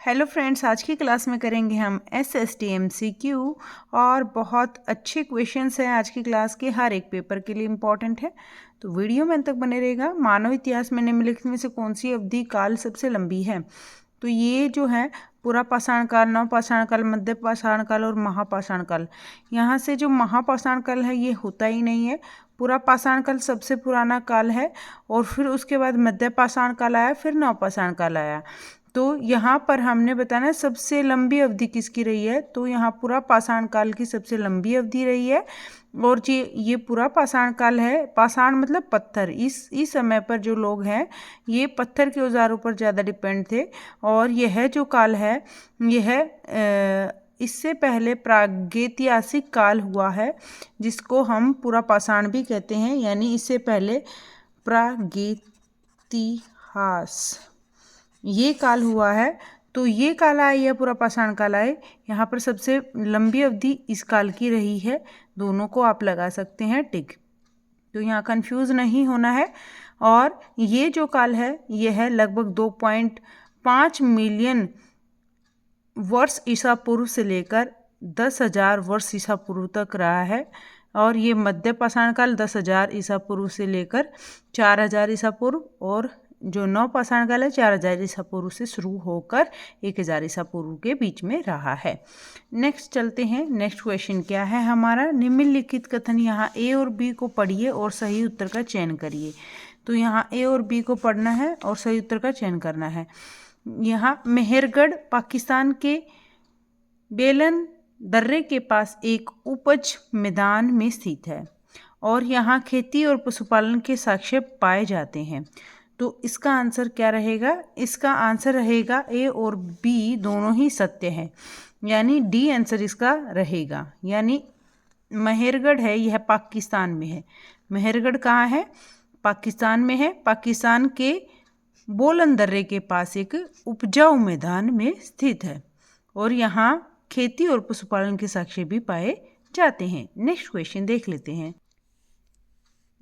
Hello friends, आज की class में करेंगे हम SST MCQ और बहुत अच्छे क्वेश्चंस हैं आज की क्लास के, हर एक पेपर के लिए इम्पॉर्टेंट है। तो वीडियो में अंत तक बने रहेगा। मानव इतिहास में निम्नलिखित में से कौन सी अवधि काल सबसे लंबी है? तो ये जो है पूरा पाषाण काल, नवपाषाण काल, मध्य पाषाण काल और महापाषाण काल। यहाँ से जो महापाषाण काल है ये होता ही नहीं है। पूरा पाषाण काल सबसे पुराना काल है और फिर उसके बाद मध्य पाषाण काल आया, फिर नवपाषाण काल आया। तो यहाँ पर हमने बताना सबसे लंबी अवधि किसकी रही है, तो यहाँ पूरा पाषाण काल की सबसे लंबी अवधि रही है। और ये पूरा पाषाण काल है। पाषाण मतलब पत्थर। इस समय पर जो लोग हैं ये पत्थर के औजारों पर ज़्यादा डिपेंड थे। और यह जो काल है यह इससे पहले प्रागैतिहासिक काल हुआ है, जिसको हम पूरा पाषाण भी कहते हैं, यानी इससे पहले प्रागैतिहास ये काल हुआ है। तो ये काल आए या पूरा पाषाण काल आए, यहाँ पर सबसे लंबी अवधि इस काल की रही है। दोनों को आप लगा सकते हैं टिक, तो यहाँ कंफ्यूज नहीं होना है। और ये जो काल है यह है लगभग 2.5 मिलियन वर्ष ईसा पूर्व से लेकर 10,000 वर्ष ईसा पूर्व तक रहा है। और ये मध्य पाषाण काल 10,000 ईसा पूर्व से लेकर 4,000 ईसा पूर्व, और जो नवपाषाण काल है 4,000 ईसा पूर्व से शुरू होकर 1,000 ईसा पूर्व के बीच में रहा है। नेक्स्ट चलते हैं। नेक्स्ट क्वेश्चन क्या है हमारा? निम्नलिखित कथन, यहाँ ए और बी को पढ़िए और सही उत्तर का चयन करिए। तो यहाँ ए और बी को पढ़ना है और सही उत्तर का चयन करना है। यहाँ मेहरगढ़ पाकिस्तान के बेलन दर्रे के पास एक उपज मैदान में स्थित है और यहाँ खेती और पशुपालन के साक्ष्य पाए जाते हैं। तो इसका आंसर क्या रहेगा? इसका आंसर रहेगा ए और बी दोनों ही सत्य है, यानी डी आंसर इसका रहेगा। यानी मेहरगढ़ है यह पाकिस्तान में है। मेहरगढ़ कहाँ है? पाकिस्तान में है। पाकिस्तान के बोलन दर्रे के पास एक उपजाऊ मैदान में स्थित है और यहाँ खेती और पशुपालन के साक्ष्य भी पाए जाते हैं। नेक्स्ट क्वेश्चन देख लेते हैं।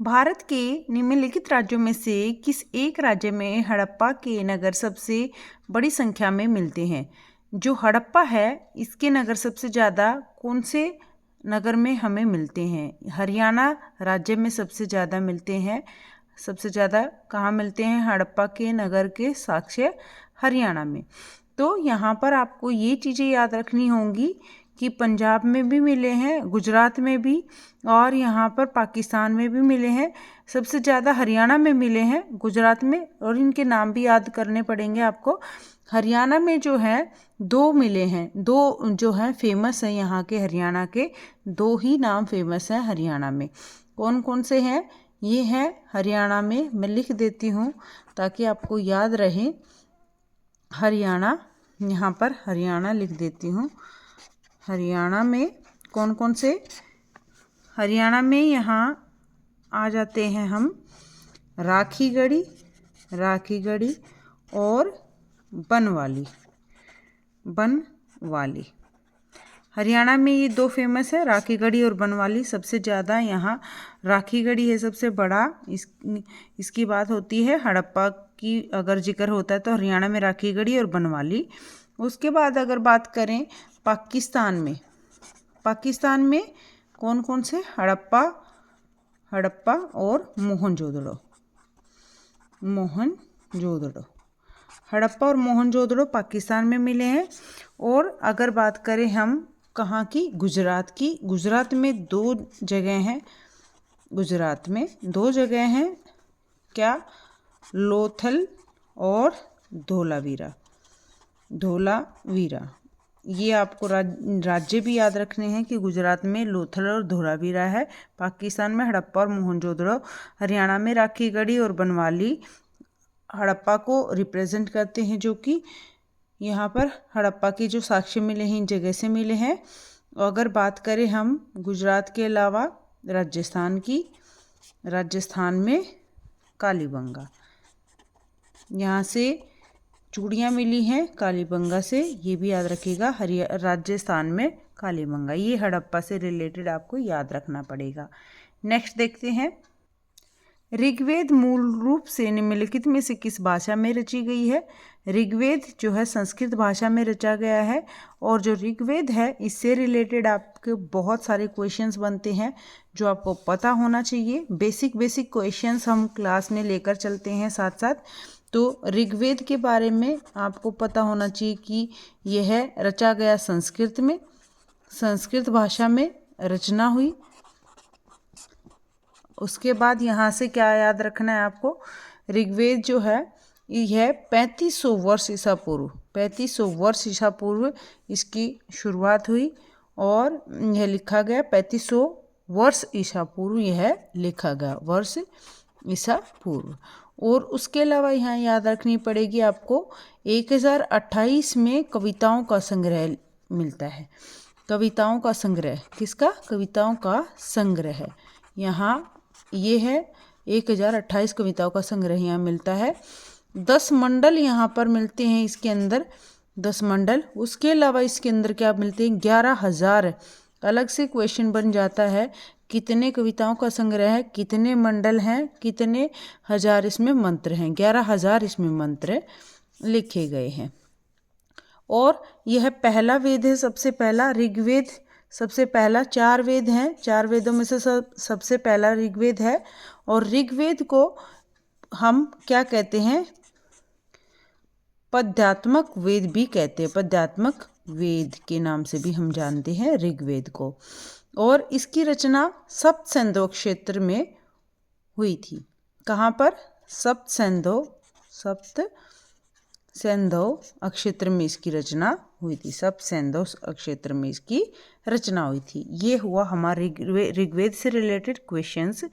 भारत के निम्नलिखित राज्यों में से किस एक राज्य में हड़प्पा के नगर सबसे बड़ी संख्या में मिलते हैं? जो हड़प्पा है इसके नगर सबसे ज़्यादा कौन से नगर में हमें मिलते हैं? हरियाणा राज्य में सबसे ज़्यादा मिलते हैं। सबसे ज़्यादा कहाँ मिलते हैं हड़प्पा के नगर के साक्ष्य? हरियाणा में। तो यहाँ पर आपको ये चीज़ें याद रखनी होंगी कि पंजाब में भी मिले हैं, गुजरात में भी, और यहाँ पर पाकिस्तान में भी मिले हैं। सबसे ज़्यादा हरियाणा में मिले हैं, गुजरात में, और इनके नाम भी याद करने पड़ेंगे आपको। हरियाणा में जो है 2 मिले हैं, 2 जो है फेमस हैं यहाँ के। हरियाणा के 2 ही नाम फेमस हैं हरियाणा में। कौन कौन से हैं? ये हैं हरियाणा में, मैं लिख देती हूँ ताकि आपको याद रहे। हरियाणा, यहाँ पर हरियाणा लिख देती हूँ। हरियाणा में कौन कौन से? हरियाणा में यहाँ आ जाते हैं हम राखीगढ़ी और बनवाली। हरियाणा में ये 2 फेमस है, राखीगढ़ी और बनवाली। सबसे ज़्यादा यहाँ राखीगढ़ी है सबसे बड़ा। इसकी बात होती है, हड़प्पा की अगर जिक्र होता है तो हरियाणा में राखीगढ़ी और बनवाली। उसके बाद अगर बात करें पाकिस्तान में कौन कौन से? हड़प्पा और मोहनजोदड़ो। हड़प्पा और मोहनजोदड़ो पाकिस्तान में मिले हैं। और अगर बात करें हम कहाँ की? गुजरात की। गुजरात में 2 जगह हैं। गुजरात में 2 जगह हैं, क्या? लोथल और धोलावीरा। ये आपको राज्य भी याद रखने हैं कि गुजरात में लोथल और धोलावीरा है, पाकिस्तान में हड़प्पा और मोहनजोदड़ो, हरियाणा में राखीगढ़ी और बनवाली हड़प्पा को रिप्रेजेंट करते हैं, जो कि यहाँ पर हड़प्पा के जो साक्ष्य मिले हैं इन जगह से मिले हैं। अगर बात करें हम गुजरात के अलावा राजस्थान में कालीबंगा, यहाँ से चूड़ियाँ मिली हैं कालीबंगा से, ये भी याद रखिएगा। राजस्थान में कालीबंगा, ये हड़प्पा से रिलेटेड आपको याद रखना पड़ेगा। नेक्स्ट देखते हैं। ऋग्वेद मूल रूप से निम्नलिखित में से किस भाषा में रची गई है? ऋग्वेद जो है संस्कृत भाषा में रचा गया है। और जो ऋग्वेद है इससे रिलेटेड आपके बहुत सारे क्वेश्चंस बनते हैं जो आपको पता होना चाहिए। बेसिक क्वेश्चंस हम क्लास में लेकर चलते हैं साथ साथ। तो ऋग्वेद के बारे में आपको पता होना चाहिए कि यह रचा गया संस्कृत में, संस्कृत भाषा में रचना हुई। उसके बाद यहाँ से क्या याद रखना है आपको, ऋग्वेद जो है यह 3500 वर्ष ईसा पूर्व, 3500 वर्ष ईसा पूर्व इसकी शुरुआत हुई और यह लिखा गया 3500 वर्ष ईसा पूर्व, यह लिखा गया वर्ष ईसा पूर्व। और उसके अलावा यहाँ याद रखनी पड़ेगी आपको 1028 में कविताओं का संग्रह मिलता है। कविताओं का संग्रह किसका? कविताओं का संग्रह है। यहाँ ये है 1028 कविताओं का संग्रह यहाँ मिलता है। 10 मंडल यहाँ पर मिलते हैं इसके अंदर, 10 मंडल। उसके अलावा इसके अंदर क्या मिलते हैं? 11,000। अलग से क्वेश्चन बन जाता है कितने कविताओं का संग्रह है, कितने मंडल हैं, कितने हजार इसमें मंत्र हैं। 11,000 इसमें मंत्र लिखे गए हैं। और यह पहला वेद है, सबसे पहला ऋग्वेद सबसे पहला। 4 वेद हैं, 4 वेदों में से सबसे पहला ऋग्वेद है। और ऋग्वेद को हम क्या कहते हैं? पद्यात्मक वेद भी कहते हैं, पद्यात्मक वेद के नाम से भी हम जानते हैं ऋग्वेद को। और इसकी रचना सप्त सैंधव क्षेत्र में हुई थी। कहाँ पर? सप्त सैंधव क्षेत्र में इसकी रचना हुई थी। सप्त सैंधव क्षेत्र में इसकी रचना हुई थी। ये हुआ हमारे ऋग्वेद से रिलेटेड क्वेश्चंस।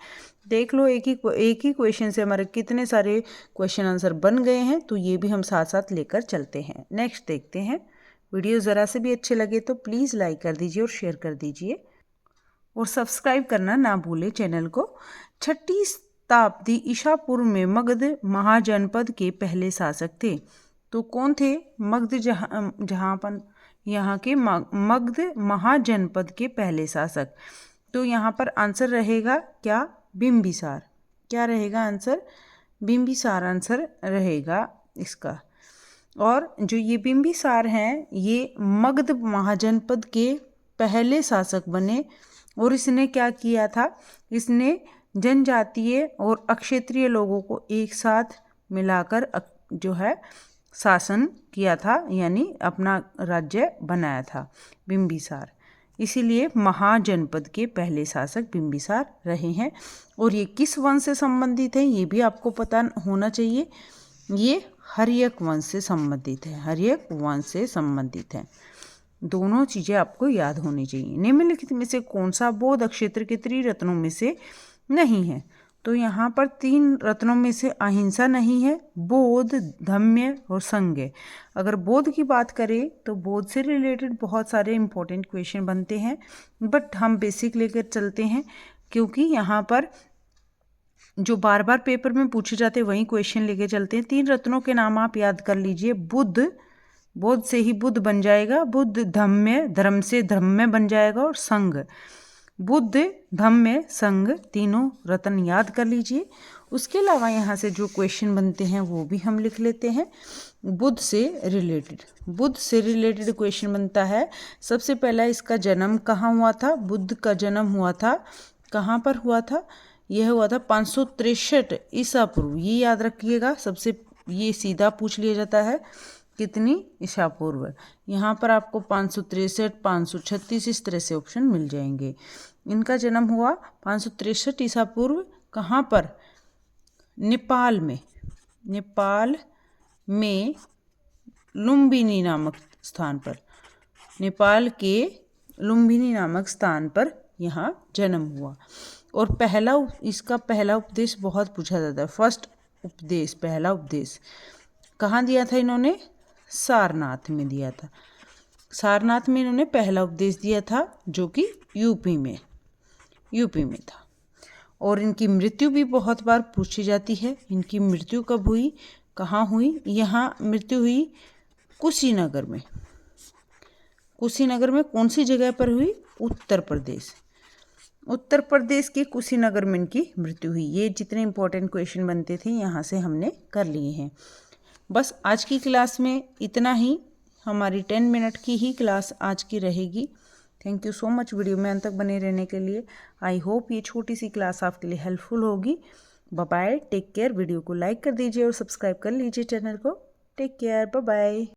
देख लो एक ही क्वेश्चन से हमारे कितने सारे क्वेश्चन आंसर बन गए हैं, तो ये भी हम साथ साथ लेकर चलते हैं। नेक्स्ट देखते हैं। वीडियो ज़रा से भी अच्छे लगे तो प्लीज़ लाइक कर दीजिए और शेयर कर दीजिए और सब्सक्राइब करना ना भूलें चैनल को। 6वीं शताब्दी ईसा पूर्व में मगध महाजनपद के पहले शासक थे। तो कौन थे? मगध यहाँ के मगध महाजनपद के पहले शासक। तो यहाँ पर आंसर रहेगा क्या? बिंबिसार। क्या रहेगा आंसर? बिंबिसार आंसर रहेगा इसका। और जो ये बिंबिसार हैं ये मगध महाजनपद के पहले शासक बने। और इसने क्या किया था? इसने जनजातीय और अक्षत्रिय लोगों को एक साथ मिलाकर जो है शासन किया था, यानी अपना राज्य बनाया था बिंबिसार। इसीलिए महाजनपद के पहले शासक बिंबिसार रहे हैं। और ये किस वंश से संबंधित है ये भी आपको पता होना चाहिए। ये हर्यक वंश से संबंधित है, हर्यक वंश से संबंधित है। दोनों चीज़ें आपको याद होनी चाहिए। निम्नलिखित में से कौन सा बौद्ध क्षेत्र के त्रिरत्नों में से नहीं है? तो यहाँ पर 3 रत्नों में से अहिंसा नहीं है, बोध, धम्य और संज्ञ। अगर बोध की बात करें तो बोध से रिलेटेड बहुत सारे इंपॉर्टेंट क्वेश्चन बनते हैं, बट हम बेसिक लेकर चलते हैं क्योंकि यहाँ पर जो बार बार पेपर में पूछे जाते हैं वही क्वेश्चन लेके चलते हैं। 3 रत्नों के नाम आप याद कर लीजिए। बुद्ध, बोध से ही बुद्ध बन जाएगा, बुद्ध, धम्य, धर्म से धम्य बन जाएगा, और संघ। बुद्ध, धम्य, संघ, तीनों रत्न याद कर लीजिए। उसके अलावा यहाँ से जो क्वेश्चन बनते हैं वो भी हम लिख लेते हैं। बुद्ध से रिलेटेड क्वेश्चन बनता है। सबसे पहला इसका जन्म कहाँ हुआ था? बुद्ध का जन्म हुआ था, कहाँ पर हुआ था? यह हुआ था 563 ईसा पूर्व। ये याद रखिएगा, सबसे ये सीधा पूछ लिया जाता है कितनी ईसा पूर्व। यहाँ पर आपको 563, 536 इस तरह से ऑप्शन मिल जाएंगे। इनका जन्म हुआ 563 ईसा पूर्व। कहाँ पर? नेपाल में लुम्बिनी नामक स्थान पर, नेपाल के लुम्बिनी नामक स्थान पर यहाँ जन्म हुआ। और इसका पहला उपदेश बहुत पूछा जाता है। फर्स्ट उपदेश, पहला उपदेश कहाँ दिया था इन्होंने? सारनाथ में दिया था। सारनाथ में इन्होंने पहला उपदेश दिया था जो कि यूपी में था। और इनकी मृत्यु भी बहुत बार पूछी जाती है। इनकी मृत्यु कब हुई, कहाँ हुई? यहाँ मृत्यु हुई कुशीनगर में। कुशीनगर में कौन सी जगह पर हुई? उत्तर प्रदेश। उत्तर प्रदेश के कुशीनगर में इनकी मृत्यु हुई। ये जितने इंपॉर्टेंट क्वेश्चन बनते थे यहाँ से हमने कर लिए हैं। बस आज की क्लास में इतना ही। हमारी 10 मिनट की ही क्लास आज की रहेगी। Thank you so much video में अंत तक बने रहने के लिए। आई होप ये छोटी सी क्लास आपके लिए हेल्पफुल होगी। Bye bye, take care. Video को लाइक कर दीजिए और सब्सक्राइब कर लीजिए चैनल को। Take care, bye bye.